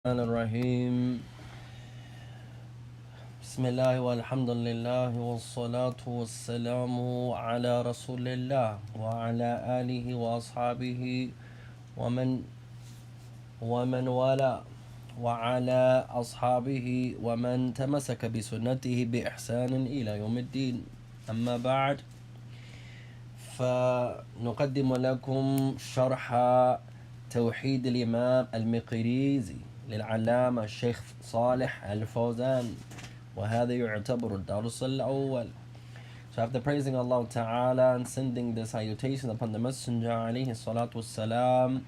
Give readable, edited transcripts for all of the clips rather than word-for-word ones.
الرحمن الرحيم بسم الله والحمد لله والصلاة والسلام على رسول الله وعلى آله وأصحابه ومن والاه وعلى أصحابه ومن تمسك بسنته بإحسان إلى يوم الدين. أما بعد، فنقدم لكم شرح توحيد الإمام المقريزي للعلامة الشيخ صالح الفوزان، وهذا يعتبر الدرس الأول. So after praising Allah Ta'ala and sending the salutation upon the Messenger alayhi salatu wassalam,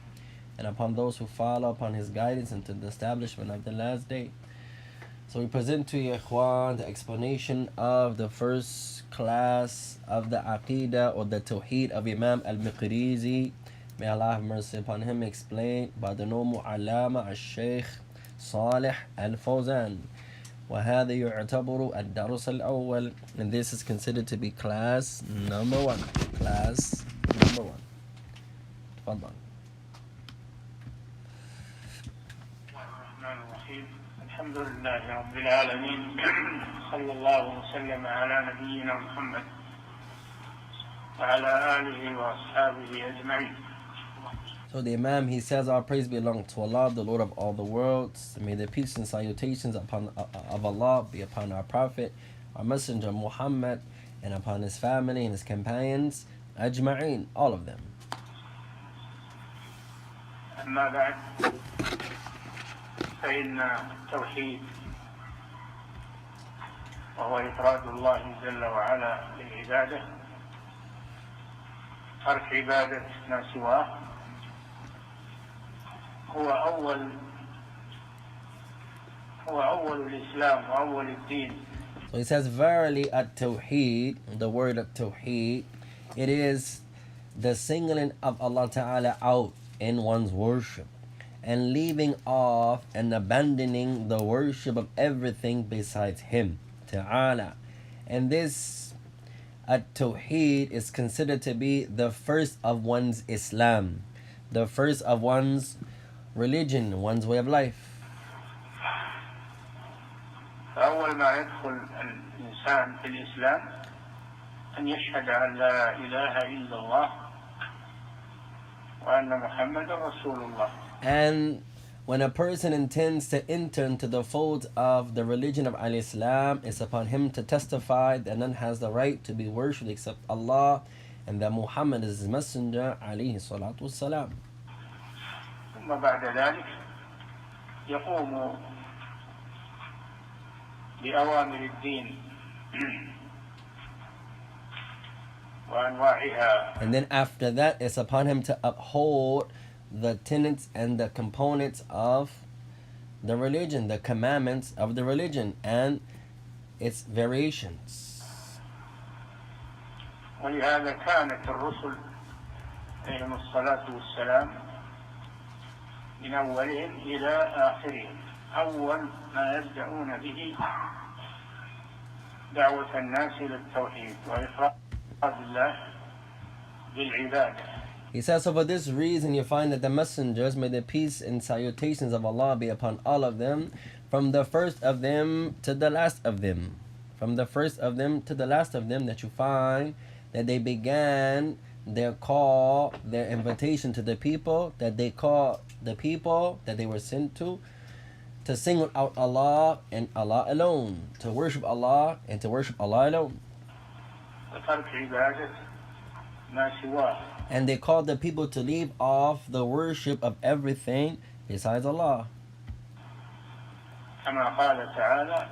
and upon those who follow upon his guidance into the establishment of the last day, so we present to you, Ikhwan, the explanation of the first class of the Aqidah or the Tauheed of Imam Al-Miqreezee. May Allah have mercy upon him, explained by the noble Allama Shaik Salih Al-Fauzan. وهذا يعتبر الدرس الأول, and this is considered to be class number one. Class number one. تفضل. الرحمن الرحيم. الحمد لله رب العالمين. صلى الله وسلم على نبينا محمد وعلى آله وأصحابه أجمعين. So the Imam, he says, our praise belong to Allah, the Lord of all the worlds. May the peace and salutations of Allah be upon our Prophet, our Messenger Muhammad, and upon his family and his companions, ajma'in, all of them. أما بعد، فإن التوحيد وهو إفراد الله جل وعلا بالعبادة، ترك عبادة ما سواه، هو أول الإسلام وأول الدين. So he says, verily at Tauheed, the word of Tauheed, it is the singling of Allah Ta'ala out in one's worship and leaving off and abandoning the worship of everything besides Him Ta'ala. And this at Tauheed is considered to be the first of one's Islam, the first of one's religion, one's way of life. فأول ما يدخل الإنسان في الإسلام أن يشهد أن لا إله إلا الله وأن محمد رسول الله. And when a person intends to enter into the fold of the religion of Al-Islam, it's upon him to testify that none has the right to be worshipped except Allah, and that Muhammad is his messenger, alayhi salatu wassalam. ثم بعد ذلك يقوم بأوامر الدين وأنواعها. And then after that, it's upon him to uphold the tenets and the components of the religion, the commandments of the religion and its variations. ولهذا كانت الرسل عليهم الصلاة والسلام من أولهم إلى آخرهم أول ما يبدأون به دعوة الناس إلى التوحيد وإفراد الله بالعبادة. He says, so for this reason you find that the messengers, may the peace and salutations of Allah be upon all of them, from the first of them to the last of them, from the first of them to the last of them, that you find that they began their call, their invitation to the people, that they call the people that they were sent to single out Allah and Allah alone, to worship Allah and to worship Allah alone. وترك عبادة ما سواه. And they called the people to leave off the worship of everything besides Allah. كما قال تعالى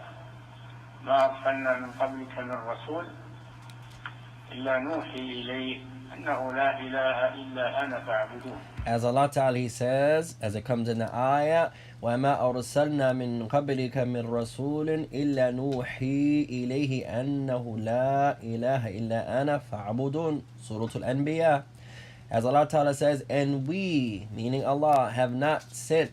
ما أرسلنا من قبلك من رسول إلا نوحي إليه أنه لا إله إلا أنا فاعبدون. As Allah Ta'ala, He says, as it comes in the ayah, وَمَا أَرْسَلْنَا مِن قَبْلِكَ مِن رَسُولٍ إِلَّا نُوحِي إِلَيْهِ أَنَّهُ لَا إِلَهَ إِلَّا أَنَا فَاعْبُدُونَ. Surah Al-Anbiya. As Allah Ta'ala says, and we, meaning Allah, have not sent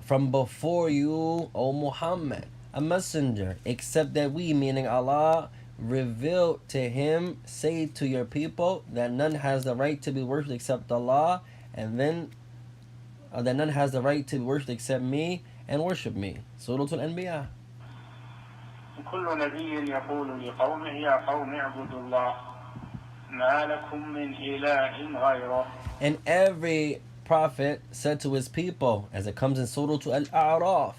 from before you, O Muhammad, a messenger, except that we, meaning Allah, revealed to him, say to your people that none has the right to be worshipped except Allah, and then that none has the right to be worshipped except me, and worship me. Surah Al-Anbiya. كل نبي يقول لقومه يا قوم اعبدوا الله ما لكم من إله غيره. And every prophet said to his people, as it comes in Surah Al-A'raf,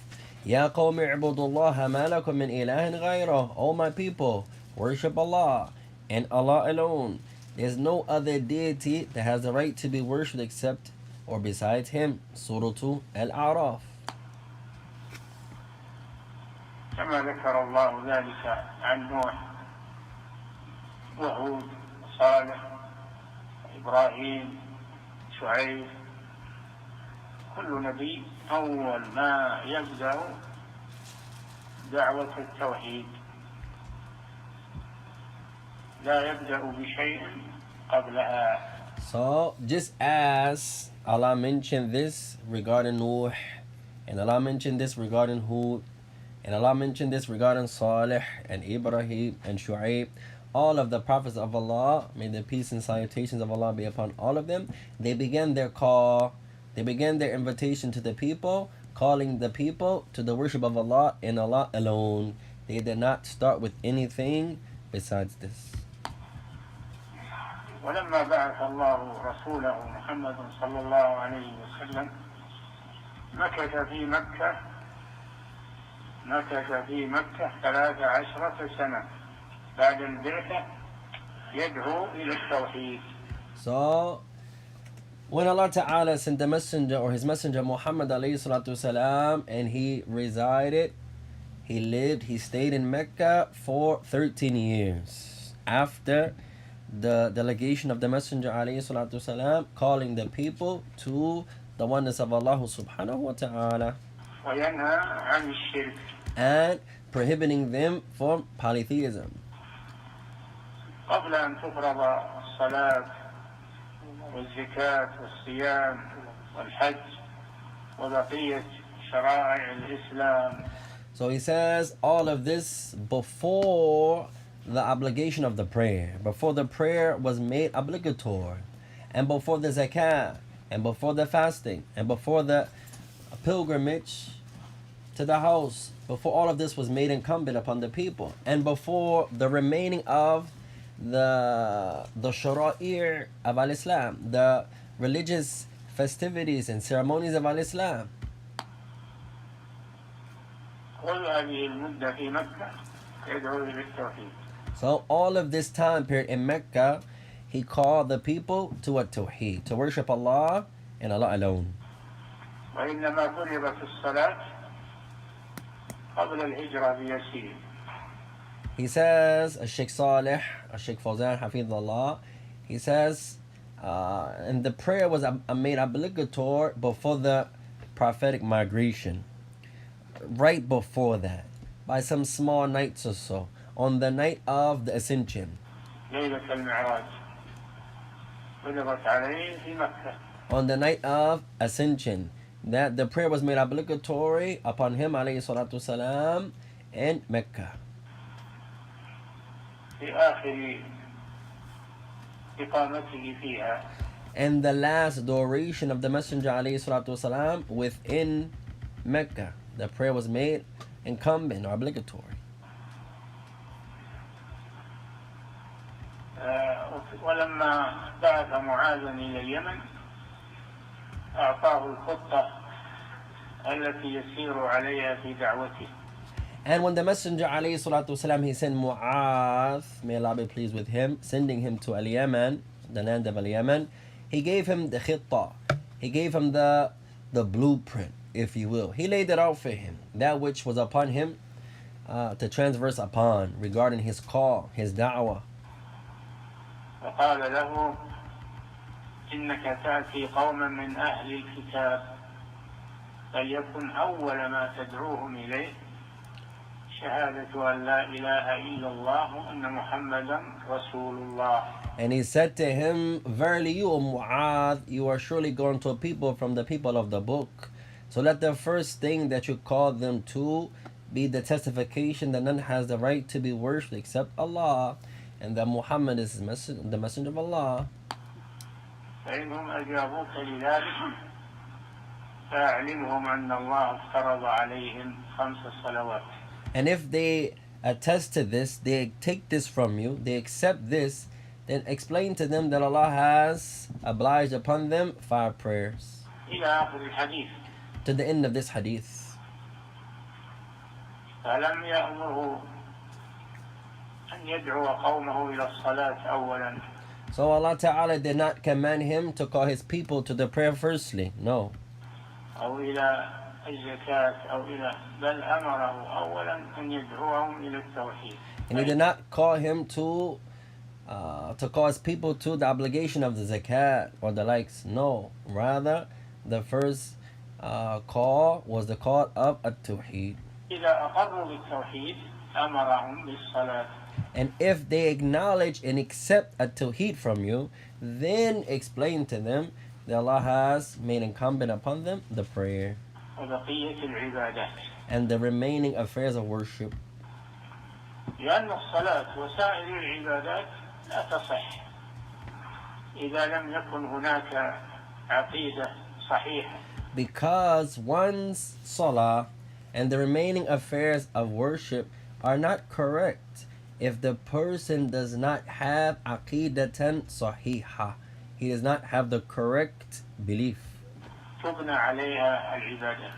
Ya qawmi i'budullaha ma lakum min ilahin ghayra. O my people, worship Allah and Allah alone. There's no other deity that has the right to be worshipped except or besides him. Surah Al-A'raf. كما ذكر الله ذلك عن نوح وهود وصالح وإبراهيم شعيب. كل نبي أول ما يبدأ دعوة التوحيد لا يبدأ بشيء قبلها. So just as Allah mentioned this regarding Nuh, and Allah mentioned this regarding Hud, and Allah mentioned this regarding Salih and Ibrahim and Shu'aib, all of the prophets of Allah, may the peace and salutations of Allah be upon all of them, they began their call, they began their invitation to the people, calling the people to the worship of Allah and Allah alone. They did not start with anything besides this. ولما بعث الله رسوله محمد صلى الله عليه وسلم مكث في مكة 13 سنة بعد البعثة يدعو إلى التوحيد. So when Allah Ta'ala sent the messenger or his messenger Muhammad alayhi salatu wasalam, and he resided, he stayed in Mecca for 13 years after the delegation of the messenger alayhi salatu wasalam, calling the people to the oneness of Allah subhanahu wa ta'ala وينهى عن الشرك and prohibiting them from polytheism. قبل أن تفرض الصلاة والزكاة والصيام والحج وبقية شرائع الإسلام. So he says all of this before the obligation of the prayer, before the prayer was made obligatory, and before the zakah, and before the fasting, and before the pilgrimage to the house, before all of this was made incumbent upon the people, and before the remaining of the shara'i' of al-Islam, the religious festivities and ceremonies of al-Islam. So all of this time period in Mecca, he called the people to a Tauheed, to worship Allah and Allah alone. وإنما فرضت الصلاة قبل الهجرة بيسير. He says, Shaik Salih, Shaik Fauzan, Hafidhullah, he says, and the prayer was made obligatory before the prophetic migration, right before that, by some small nights or so, on the night of the Ascension. ليلة المعراج فرضت عليه في مكة. On the night of Ascension, that the prayer was made obligatory upon him, alayhi salatu salam, in Mecca. في آخر إقامته فيها. And the last duration of the Messenger alayhi salatu salam within Mecca, the prayer was made incumbent or obligatory. ولما بعث معاذا إلى اليمن أعطاه الخطة التي يسير عليها في دعوته. And when the Messenger alayhi salatu wasalam, he sent Mu'adh, may Allah be pleased with him, sending him to Al-Yaman, the land of Al-Yaman, he gave him the khitta, he gave him the blueprint, if you will. He laid it out for him, that which was upon him to transverse upon regarding his call, his da'wah. وقال له إنك تأتي قوما من أهل الكتاب فليكن أول ما تدعوهم إليه شهادة أن لا إله إلا الله وأن محمدا رسول الله. And he said to him, verily you, O Mu'adh, you are surely going to a people from the people of the book. So let the first thing that you call them to be the testification that none has the right to be worshipped except Allah, and that Muhammad is the messenger of Allah. فإنهم أجابوك لذلك فأعلمهم أن الله افترض عليهم 5 صلوات. And if they attest to this, they take this from you, they accept this, then explain to them that Allah has obliged upon them 5 prayers. إلى آخر الحديث. To the end of this hadith. فلم يأمره أن يدعو قومه إلى الصلاة أولا. So Allah Ta'ala did not command him to call his people to the prayer firstly. No. أو إلى الزكاة أو إلى بل أمره أولا أن يدعوهم إلى التوحيد. And he did not call him to call his people to the obligation of the zakat or the likes. No. Rather, the first call was the call of Tauheed. إذا أقروا بالتوحيد أمرهم بالصلاة. And if they acknowledge and accept Tauheed from you, then explain to them that Allah has made incumbent upon them the prayer وبقية العبادات. and the remaining affairs of worship. لأن الصلاة وسائر العبادات لا تصح إذا لم يكن هناك عقيدة صحيحة. Because one's salah and the remaining affairs of worship are not correct if the person does not have aqidatan sahiha. He does not have the correct belief. تبنى عليها العبادات.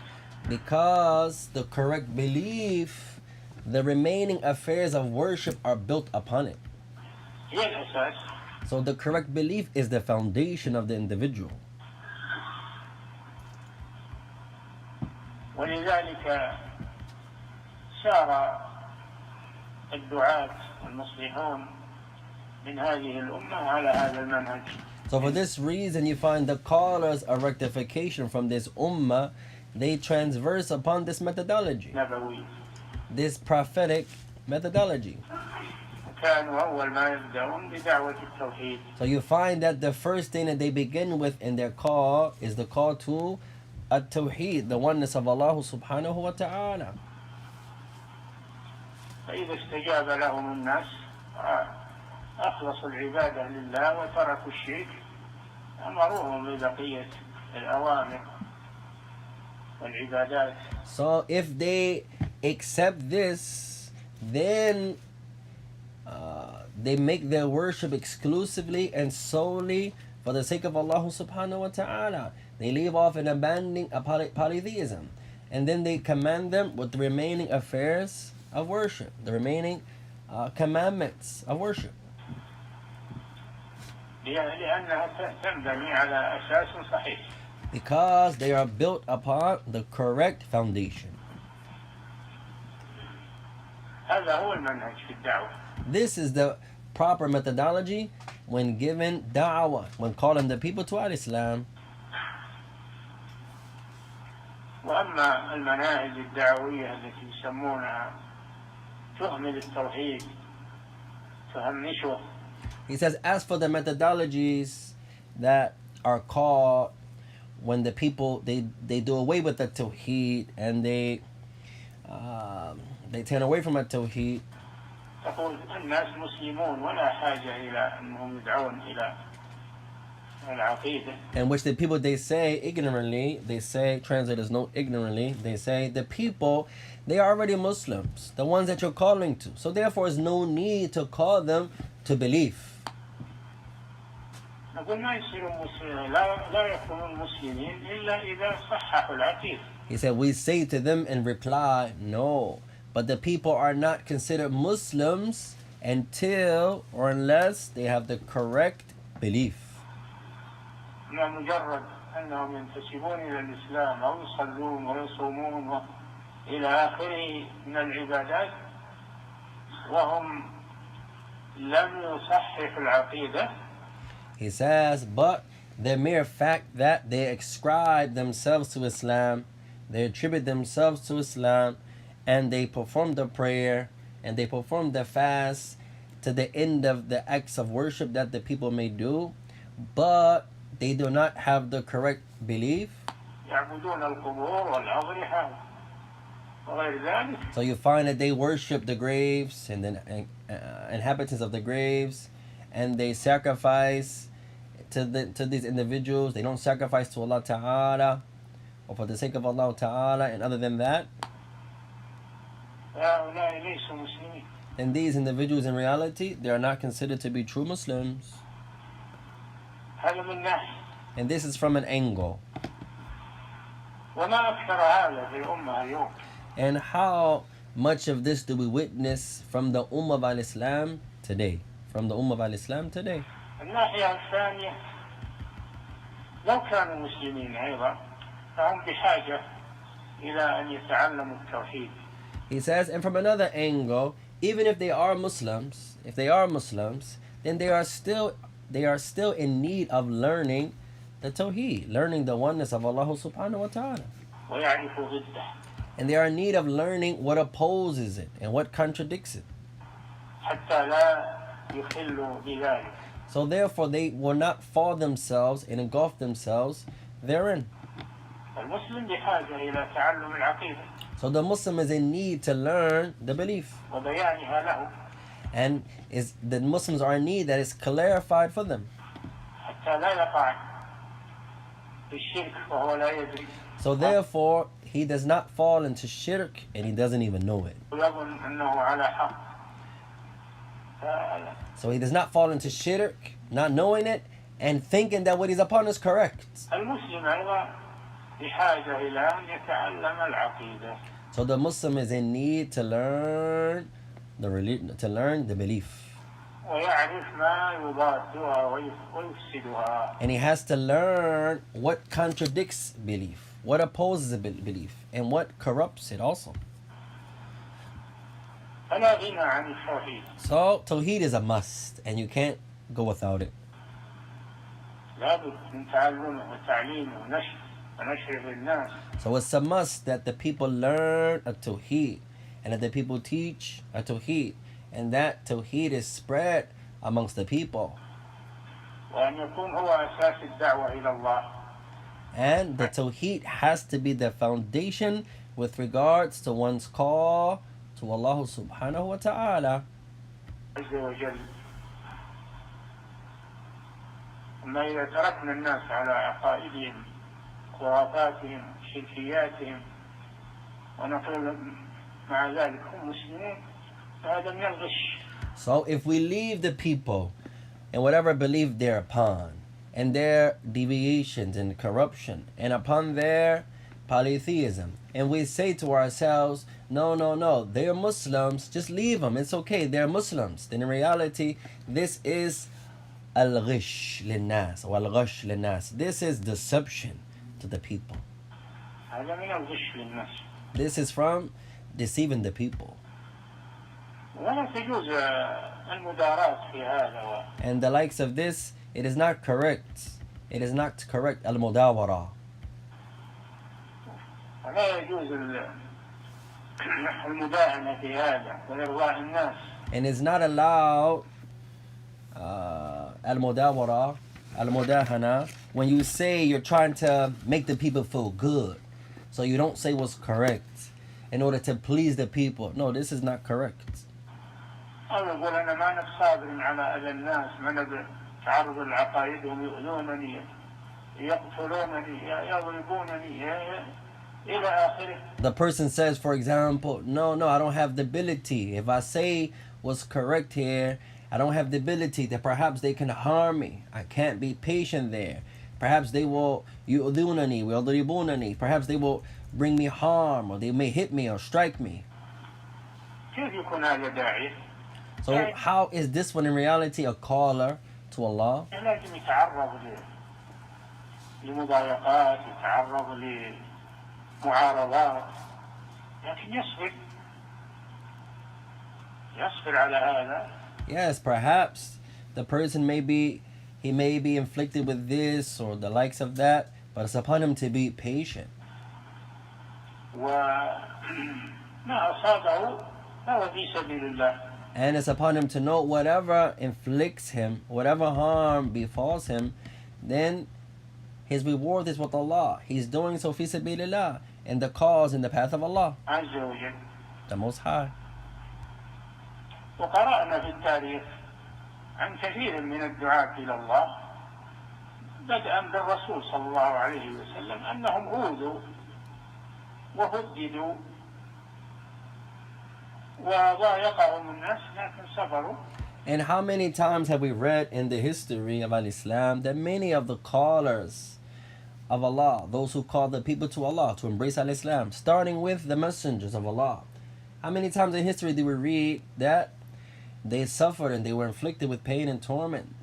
Because the correct belief, the remaining affairs of worship are built upon it. هي الأساس. So the correct belief is the foundation of the individual. ولذلك سار الدعاة والمصلحون من هذه الأمة على هذا المنهج. So for this reason, you find the callers of rectification from this ummah, they transverse upon this methodology, نبوي. this prophetic methodology. كانوا أول ما يبدأون بدعوة التوحيد. So you find that the first thing that they begin with in their call is the call to Tauheed, the oneness of Allah subhanahu wa ta'ala. فإذا استجاب لهم الناس أخلصوا العبادة لله وتركوا الشرك أمروهم ببقية الأوامر والعبادات. So if they accept this, then they make their worship exclusively and solely for the sake of Allah subhanahu wa ta'ala. They leave off and abandoning polytheism. And then they command them with the remaining affairs of worship, the remaining commandments of worship. لأنها تنبني على أساس صحيح. Because they are built upon the correct foundation. هذا هو المنهج في الدعوة. This is the proper methodology when given da'wah, when calling the people to Al-Islam. وأما المناهج الدعوية التي يسمونها تهمل التوحيد تهمشه. He says, as for the methodologies that are called when the people they do away with the Tauheed and they turn away from the Tauheed. تقول الناس مسلمون ولا حاجة إلى أنهم يدعون إلى العقيدة. In which the people they say ignorantly, they say, translators note ignorantly, they say the people, they are already Muslims, the ones that you're calling to. So therefore there's no need to call them to belief. نقول ما يصيرون مسلمين لا يكونون مسلمين إلا إذا صححوا العقيدة. He said, we say to them in reply, no. But the people are not considered Muslims until or unless they have the correct belief. ما مجرد أنهم ينتسبون إلى الإسلام أو يصلون ويصومون إلى آخره من العبادات وهم لم يصححوا العقيدة. He says, but the mere fact that they ascribe themselves to Islam, they attribute themselves to Islam, and they perform the prayer, and they perform the fast to the end of the acts of worship that the people may do, but they do not have the correct belief. يعبدون القبور والأضرحة وغير ذلك. So you find that they worship the graves and the inhabitants of the graves, and they sacrifice to these individuals. They don't sacrifice to Allah Ta'ala. or for the sake of Allah Ta'ala, and other than that, فهؤلاء ليسوا مسلمين. then these individuals in reality, they are not considered to be true Muslims. هذا من ناحية. And this is from an angle. وما أكثر هذا في الأمة اليوم. And how much of this do we witness from the Ummah of al-Islam today? From the Ummah of al-Islam today. الناحية الثانية لو كانوا مسلمين أيضا فهم بحاجة إلى أن يتعلموا التوحيد. He says, and from another angle, even if they are Muslims, then they are still in need of learning the Tauheed, learning the oneness of Allah subhanahu wa ta'ala. ويعرفوا ضده. And they are in need of learning what opposes it and what contradicts it. حتى لا يخلوا بذلك. So therefore they will not fall themselves and engulf themselves therein. المسلم بحاجة إلى تعلم العقيدة. So the Muslim is in need to learn the belief. وبيانها له. And the Muslims are in need that is clarified for them. حتى لا يقع في الشرك وهو لا يدري. So therefore he does not fall into shirk and he doesn't even know it. ويظن أنه على حق. So he does not fall into shirk, not knowing it, and thinking that what he's upon is correct. المسلم أيضا بحاجة إلى أن يتعلم العقيدة. So the Muslim is in need to learn the belief. ويعرف ما يضادها ويفسدها. And he has to learn what contradicts belief, what opposes the belief, and what corrupts it also. فلا غنى عن التوحيد. So Tauheed is a must, and you can't go without it. لابد من تعلمه وتعليمه ونشره للناس. So it's a must that the people learn a Tauheed, and that the people teach a Tauheed, and that Tauheed is spread amongst the people. وأن يكون هو أساس الدعوة إلى الله. And the Tauheed has to be the foundation with regards to one's call to Allah subhanahu wa ta'ala. عز وجل. أما إذا تركنا الناس على عقائدهم خرافاتهم شركياتهم ونقول مع ذلك هم مسلمون فهذا من الغش. So if we leave the people and whatever belief they're upon, and their deviations and corruption, and upon their polytheism, and we say to ourselves, no, they're Muslims, just leave them, it's okay, they're Muslims, then in reality this is al-ghish linnas, or al-ghash linnas. This is deception to the people. هذا من الغش للناس. This is from deceiving the people. ولا تجوز المداراة في هذا. And the likes of this, it is not correct. It is not correct, al-mudawara. ولا يجوز المداهنة في هذا وإرضاء الناس. And it's not allowed al-mudawara, al-mudahana, when you say you're trying to make the people feel good. So you don't say what's correct in order to please the people. No, this is not correct. أو يقول أنا ما أنا صابر على أذى الناس ما أنا تعرض لعقائدهم يؤذونني يقتلونني يضربونني إلى آخره. The person says, for example, no, I don't have the ability. If I say what's correct here, I don't have the ability that perhaps they can harm me. I can't be patient there. Perhaps they will يؤذونني ويضربونني. Perhaps they will bring me harm, or they may hit me or strike me. كيف يكون هذا داعي؟ So how is this one in reality a caller to Allah? لازم يتعرض لمضايقات يتعرض لمعارضات لكن يصبر على هذا. Yes, perhaps the person may be inflicted with this or the likes of that, but it's upon him to be patient. وما أصابه فهو في سبيل الله. And it's upon him to know whatever inflicts him, whatever harm befalls him, then his reward is with Allah. He's doing so fi sabilillah, in the cause, in the path of Allah, عز وجل. the Most High. وقرأنا في التاريخ عن كثير من الدعاة إلى الله بدءا بالرسول صلى الله عليه وسلم أنهم أوذوا وهددوا وضايقهم الناس لكن صبروا. And how many times have we read in the history of Al-Islam that many of the callers of Allah, those who call the people to Allah to embrace Al-Islam, starting with the messengers of Allah, how many times in history do we read that they suffered and they were inflicted with pain and torment,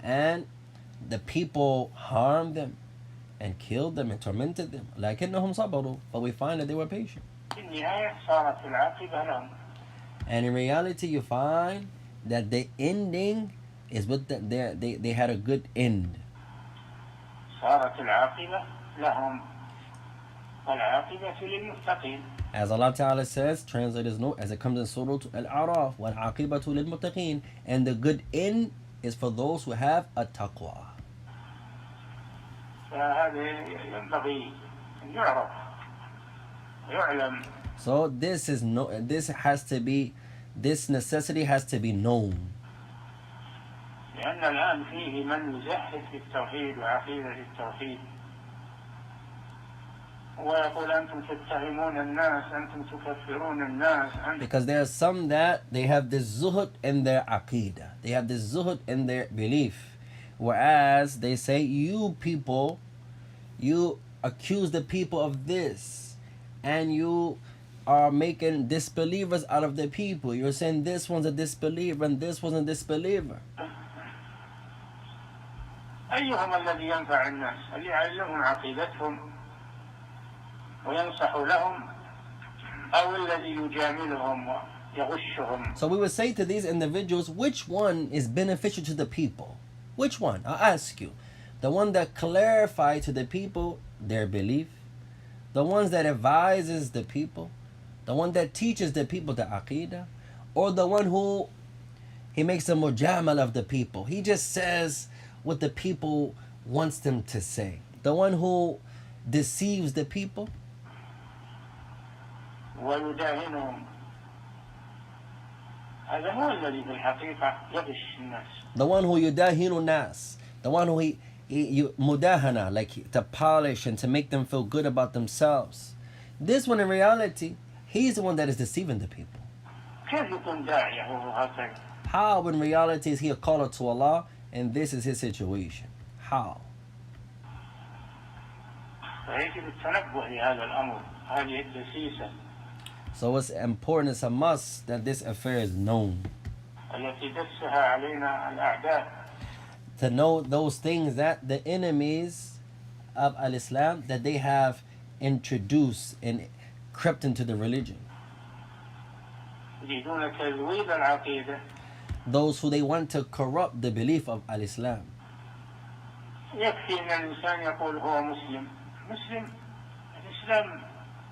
and the people harmed them and killed them and tormented them, لكنهم صبروا, but we find that they were patient. في النهاية صارت العاقبة لهم. And in reality you find that the ending is with they had a good end. صارت العاقبة لهم والعاقبة للمتقين. As Allah Ta'ala says, translators note, as it comes in Surah Al-A'raf, وَالْعَاقِبَةُ لِلْمُتَّقِينَ, and the good end is for those who have a taqwa. فهذا ينبغي أن يعرف ويعلم. So this necessity has to be known. لأن الآن فيه من يزهد في التوحيد وعقيدة التوحيد ويقول أنتم تتهمون الناس أنتم تكفرون الناس. Because there are some that they have this zuhud in their aqidah, they have this zuhud in their belief, whereas they say, you people, you accuse the people of this, and you are making disbelievers out of the people. You're saying this one's a disbeliever and this one's a disbeliever. أيهم الذي ينفع الناس؟ اللي يعلمهم عقيدتهم وينصح لهم أو الذي يجاملهم ويغشهم. So we would say to these individuals, which one is beneficial to the people? Which one? I'll ask you. The one that clarifies to the people their belief, the ones that advises the people, the one that teaches the people the aqidah, or the one who he makes a mujamal of the people. He just says what the people wants them to say. The one who deceives the people. ويداهنهم. هذا هو الذي في الحقيقة يغش الناس. The one who yudahinu nas. The one who he mudahana, like to polish and to make them feel good about themselves. This one in reality, he's the one that is deceiving the people. كيف يكون داعية وهو هكذا؟ How in reality is he a caller to Allah and this is his situation? How? فيجب التنبه لهذا الأمر هذه الدسيسة. So it's important, it's a must that this affair is known. التي دسها علينا الأعداء. To know those things that the enemies of Al-Islam, that they have introduced and crept into the religion. يريدون تزويد العقيدة. Those who they want to corrupt the belief of Al-Islam. يكفي أن الإنسان يقول هو مسلم. مسلم الإسلام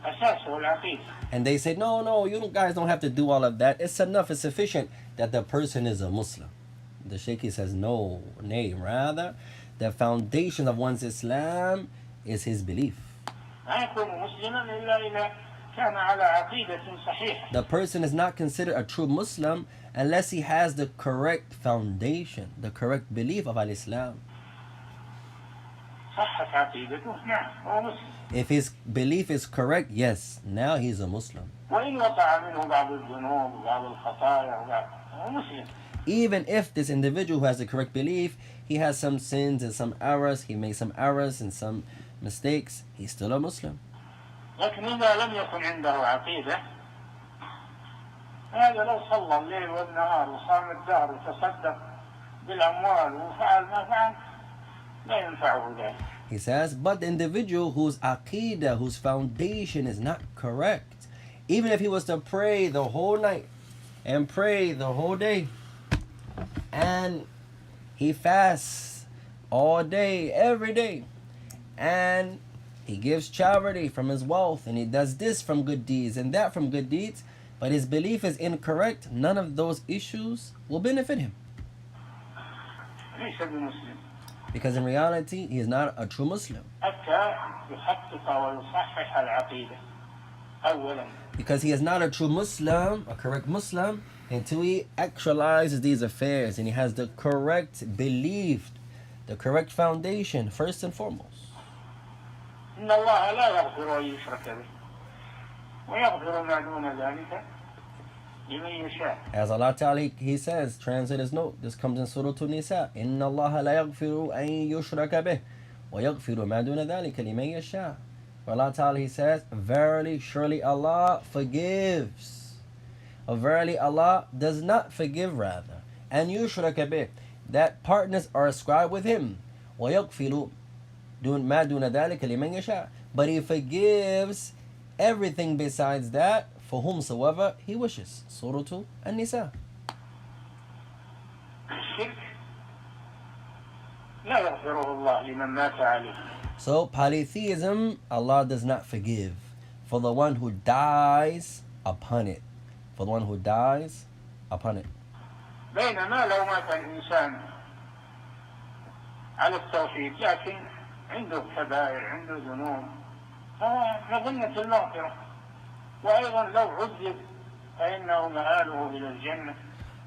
أساسه العقيدة. And they say, no, you guys don't have to do all of that. It's enough, it's sufficient that the person is a Muslim. The Shaik says, no, nay, rather, the foundation of one's Islam is his belief. لا يكون مسلما إلا إذا كان على عقيدة صحيحة. The person is not considered a true Muslim unless he has the correct foundation, the correct belief of Al-Islam. صحت عقيدته نعم هو مسلم. If his belief is correct, yes, now he's a Muslim. وإن وقع منه بعض الذنوب وبعض الخطايا هو مسلم. Even if this individual who has the correct belief, he has some sins and some errors, he makes some errors and some mistakes, he's still a Muslim. لكن إذا لم يكن عنده عقيدة هذا لو صلى الليل والنهار وصام الدهر وتصدق بالأموال وفعل ما فعل لا ينفعه ذلك. He says, but the individual whose aqidah, whose foundation is not correct, even if he was to pray the whole night and pray the whole day, and he fasts all day, every day, and he gives charity from his wealth, and he does this from good deeds and that from good deeds, but his belief is incorrect, none of those issues will benefit him. ليس بمسلم. Because in reality, he is not a true Muslim. حتى يحقق ويصحح العقيدة أولا. Because he is not a true Muslim, a correct Muslim, until he actualizes these affairs and he has the correct belief, the correct foundation, first and foremost. إن الله لا يغفر أن يشرك به. ويغفر ما دون ذلك لمن يشاء. As Allah Ta'ala, He says, translate His note, this comes in Surah An-Nisa, إِنَّ اللَّهَ لَا يَغْفِرُ أَن يُشْرَكَ بِهِ وَيَغْفِرُ مَا دُونَ ذَلِكَ لِمَن يَشَاءُ. Allah Ta'ala, He says, verily, surely Allah forgives. Or verily, Allah does not forgive, rather. And يُشْرَكَ بِهِ, that partners are ascribed with Him. وَيَغْفِرُ مَا دُونَ ذَلِكَ لِمَن يَشَاءُ. But He forgives everything besides that for whomsoever He wishes. Surah An-Nisa. الشرك لا يغفره الله لمن مات عليه. So polytheism, Allah does not forgive for the one who dies upon it. For the one who dies upon it. بينما لو مات الإنسان على التوحيد لكن عنده كبائر عنده ذنوب فهو مظنة المغفرة، وأيضا لو عذب فإنه مآله إلى الجنة.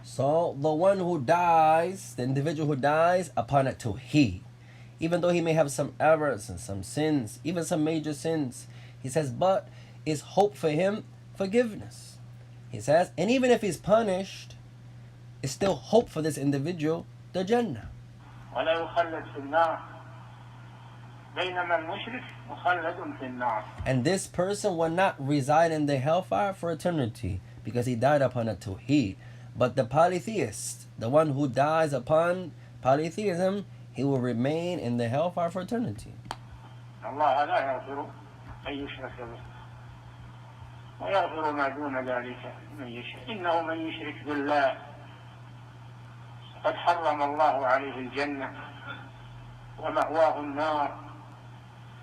So the one who dies, the individual who dies upon a Tauheed, even though he may have some errors and some sins, even some major sins, he says, but is hope for him forgiveness. He says, and even if he's punished, it's still hope for this individual, the Jannah. ولا يخلد في النار بينما المشرك مخلد في النار. And this person will not reside in the hellfire for eternity because he died upon a Tauheed. But the polytheist, the one who dies upon polytheism, he will remain in the hellfire for eternity. الله لا يغفر أن يشرك به ويغفر ما دون ذلك من يشرك. إنه من يشرك بالله قد حرم الله عليه الجنة ومأواه النار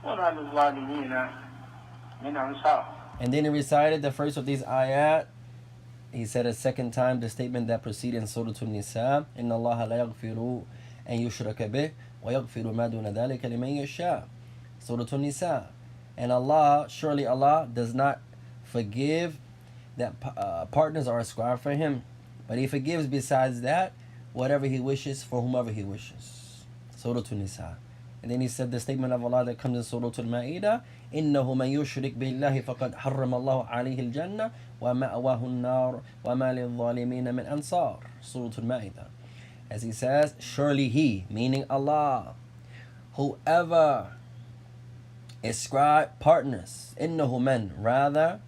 وما للظالمين من أنصار. And then he recited the first of these ayat. He said a second time the statement that preceded in Surah An-Nisa, إِنَّ اللَّهَ لَا يَغْفِرُ أَن يُشْرَكَ بِهِ وَيَغْفِرُ مَا دُونَ ذَلِكَ لِمَن يَشَاءُ. Surah An-Nisa. And Allah, surely Allah does not forgive that partners are ascribed for Him, but He forgives besides that whatever He wishes for whomever He wishes. Surah An-Nisa. And then He said the statement of Allah that comes in Surah Al-Ma'idah, إِنَّهُ مَن يُشْرِكْ بِاللَّهِ فَقَدْ حَرَّمَ اللَّهُ عَلَيْهِ الْجَنَّةَ وَمَأْوَاهُ النَّارُ وَمَا لِلظَّالِمِينَ مِنْ أَنصَارٍ. Surah Al-Ma'idah. As He says, surely He, meaning Allah, whoever ascribe partners, إِنَّهُ مَن, rather,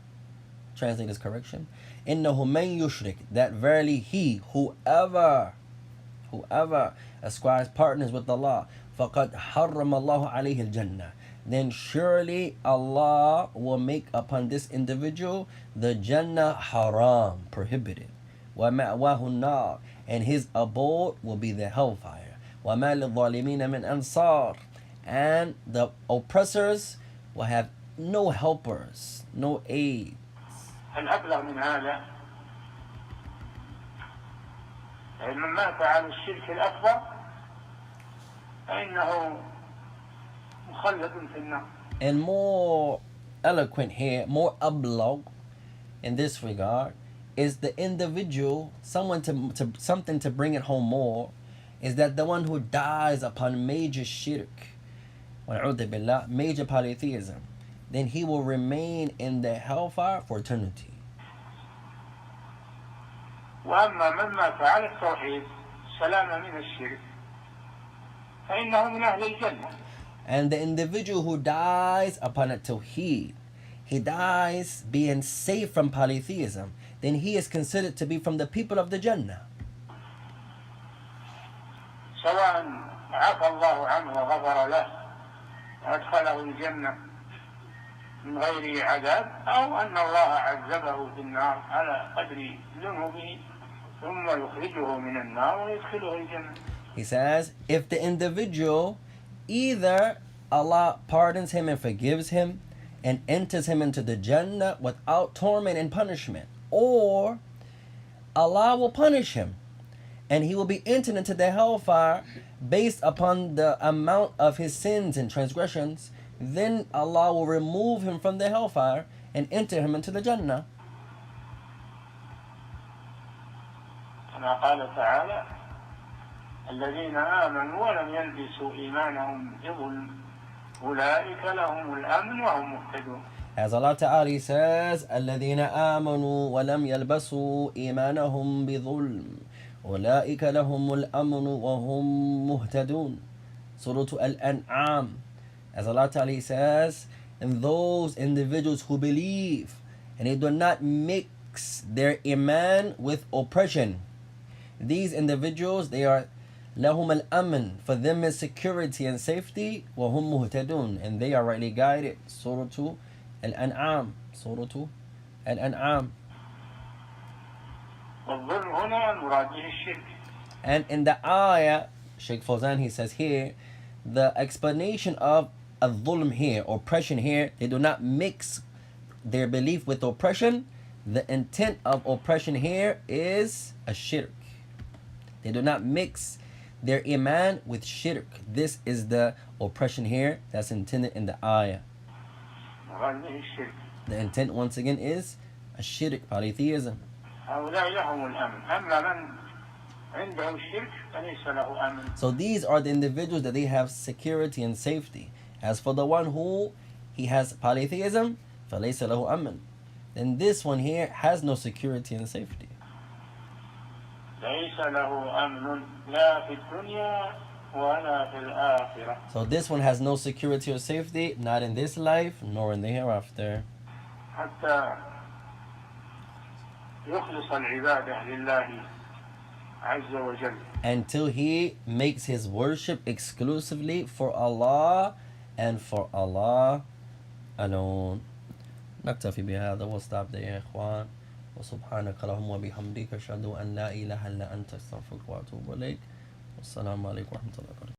translate this correction, إِنَّهُ مَن يُشْرِكْ, that verily He, whoever ascribes partners with Allah, فَقَدْ حَرَّمَ اللَّهُ عَلَيْهِ الْجَنَّةِ, then surely Allah will make upon this individual the Jannah haram, prohibited. وَمَأْوَاهُ النَّارِ, and his abode will be the hellfire. وَمَا لِلظَّالِمِينَ مِنْ أَنصَارٍ, and the oppressors will have no helpers, no aids. الأبلغ من هذا من مات على الشرك الأكبر فإنه مخلد في النار. And more eloquent here, more ablog in this regard, is the individual, something to bring it home more, is that the one who dies upon major shirk, major polytheism, then he will remain in the hellfire for eternity. وأما من مات على التوحيد سلامة من الشرك فإنه من أهل الجنة. And the individual who dies upon a Tauheed, he dies being safe from polytheism, then he is considered to be from the people of the Jannah. سواء عفى الله عنه وغفر له وأدخله الجنة من غير عذاب أو أن الله عذبه في النار على قدر ذنوبه ثم يخرجه من النار ويدخله الجنة. He says, if the individual, either Allah pardons him and forgives him and enters him into the Jannah without torment and punishment, or Allah will punish him and he will be entered into the hellfire based upon the amount of his sins and transgressions, then Allah will remove him from the hellfire and enter him into the Jannah. كما قال تعالى الذين آمنوا ولم يلبسوا إيمانهم بظلم أولئك لهم الأمن وهم مهتدون. As Allah Ta'ala says, الَّذِينَ آمَنُوا وَلَمْ يَلْبَسُوا إِيمَانَهُمْ بِظُلْمٍ أُولَٰئِكَ لَهُمُ الْأَمْنُ وَهُمْ مُهْتَدُونَ. Surah Al-An'am. As Allah Ta'ala says, and those individuals who believe and they do not mix their iman with oppression, these individuals, they are lahum al-aman, for them is security and safety, wa hum muhtadun, and they are rightly guided. Surah Al-An'am. Surah Al-An'am. And in the ayah, Shaik Fauzan, he says here, the explanation of al-dhulm here, oppression here, they do not mix their belief with oppression. The intent of oppression here is a shirk. They do not mix their iman with shirk. This is the oppression here that's intended in the ayah. The intent once again is a shirk, polytheism. So these are the individuals that they have security and safety. As for the one who he has polytheism, فَلَيْسَ لَهُ أَمْنٌ, then this one here has no security and safety. So this one has no security or safety, not in this life nor in the hereafter. Until he makes his worship exclusively for Allah and for Allah alone. نكتفي بهذا واستعبد يا إخوان وسبحانك اللهم وبحمدك أشهد أن لا إله إلا أنت أستغفرك وأتوب إليك والسلام عليكم ورحمة الله وبركاته.